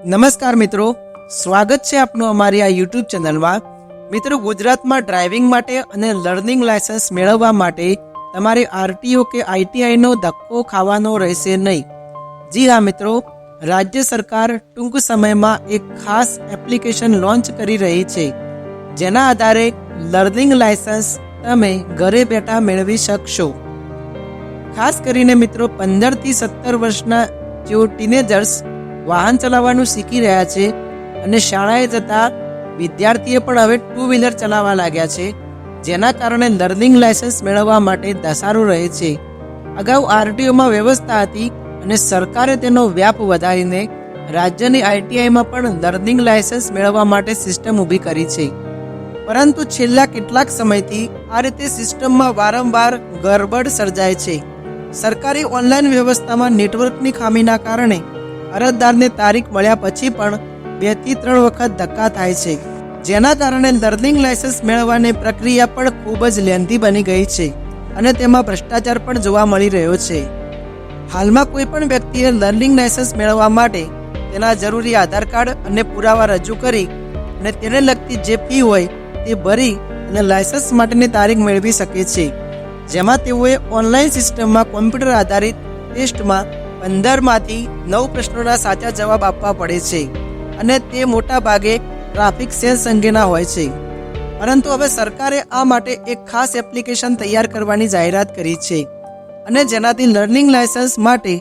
નમસ્કાર મિત્રો, સ્વાગત છે આપનું અમારી આ યુટ્યુબ ચેનલમાં। મિત્રો, ગુજરાતમાં ડ્રાઇવિંગ માટે અને લર્નિંગ લાયસન્સ મેળવવા માટે તમારે આરટીઓ કે આઈટીઆઈનો ધક્કો ખાવાનો રહેશે નહીં। જી હા મિત્રો, રાજ્ય સરકાર ટૂંક સમયમાં એક ખાસ એપ્લિકેશન લોન્ચ કરી રહી છે, જેના આધારે લર્નિંગ લાયસન્સ તમે ઘરે બેઠા મેળવી શકશો। ખાસ કરીને મિત્રો 15 થી 17 વર્ષના જેઓ ટીનેજર્સ વાહન ચલાવવાનું શીખી રહ્યા છે અને શાળાએ જતા વિદ્યાર્થીઓ પણ હવે 2 વ્હીલર ચલાવવા લાગ્યા છે, જેના કારણે લર્નિંગ લાયસન્સ મેળવવા માટે ધસારો રહે છે। અગાઉ આરટીઓમાં વ્યવસ્થા હતી અને સરકારે તેનો વ્યાપ વધારીને રાજ્યની આઈટીઆઈમાં પણ લર્નિંગ લાયસન્સ મેળવવા માટે સિસ્ટમ ઊભી કરી છે, પરંતુ છેલ્લા કેટલાક સમયથી આ રીતે સિસ્ટમમાં વારંવાર ગરબડ સર્જાય છે। સરકારી ઓનલાઈન વ્યવસ્થામાં નેટવર્કની ખામીના કારણે અરજદારને તારીખ મળ્યા પછી પણ 2 થી 3 વખત ધક્કા થાય છે, જેના કારણે લર્નિંગ લાયસન્સ મેળવવાની પ્રક્રિયા પણ ખૂબ જ લેન્ધી બની ગઈ છે અને તેમાં ભ્રષ્ટાચાર પણ જોવા મળી રહ્યો છે। હાલમાં કોઈ પણ વ્યક્તિએ લર્નિંગ લાયસન્સ મેળવવા માટે તેના જરૂરી આધાર કાર્ડ અને પુરાવા રજૂ કરી અને તેને લગતી જે ફી હોય તે ભરી અને લાયસન્સ માટેની તારીખ મેળવી શકે છે, જેમાં તેઓએ ઓનલાઈન સિસ્ટમમાં કોમ્પ્યુટર આધારિત ટેસ્ટમાં 15 માંથી 9 પ્રશ્નોના સાચા જવાબ આપવા પડે છે અને તે મોટા ભાગે ટ્રાફિક સેન્સ અંગેના હોય છે। પરંતુ હવે સરકારે આ માટે એક ખાસ એપ્લિકેશન તૈયાર કરવાની જાહેરાત કરી છે અને જેનાથી લર્નિંગ લાયસન્સ માટે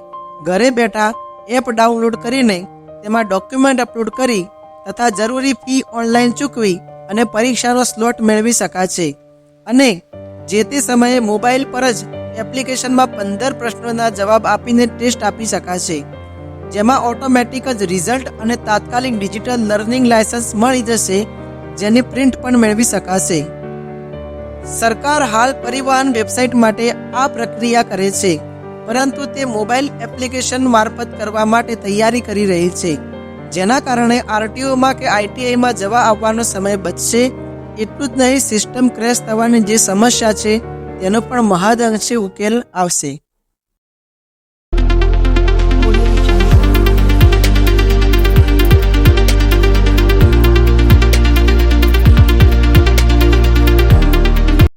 ઘરે બેઠા એપ ડાઉનલોડ કરીને તેમાં ડોક્યુમેન્ટ અપલોડ કરી તથા જરૂરી ફી ઓનલાઈન ચૂકવી અને પરીક્ષાનો સ્લોટ મેળવી શકાશે અને જે તે સમયે મોબાઈલ પર જ એપ્લિકેશનમાં 15 પ્રશ્નોના જવાબ આપીને ટેસ્ટ આપી શકાશે, જેમાં ઓટોમેટિક જ રિઝલ્ટ અને તાત્કાલિક ડિજિટલ લર્નિંગ લાયસન્સ મળી જશે, જેની પ્રિન્ટ પણ મેળવી શકાશે। સરકાર હાલ પરિવહન વેબસાઇટ માટે આ પ્રક્રિયા કરે છે, પરંતુ તે મોબાઈલ એપ્લિકેશન મારફત કરવા માટે તૈયારી કરી રહી છે, જેના કારણે આરટીઓમાં કે આઈટીઆઈમાં જવા આવવાનો સમય બચશે। એટલું જ નહીં, સિસ્ટમ ક્રેશ થવાની જે સમસ્યા છે તેનો પણ મહદ અંશે ઉકેલ આવશે।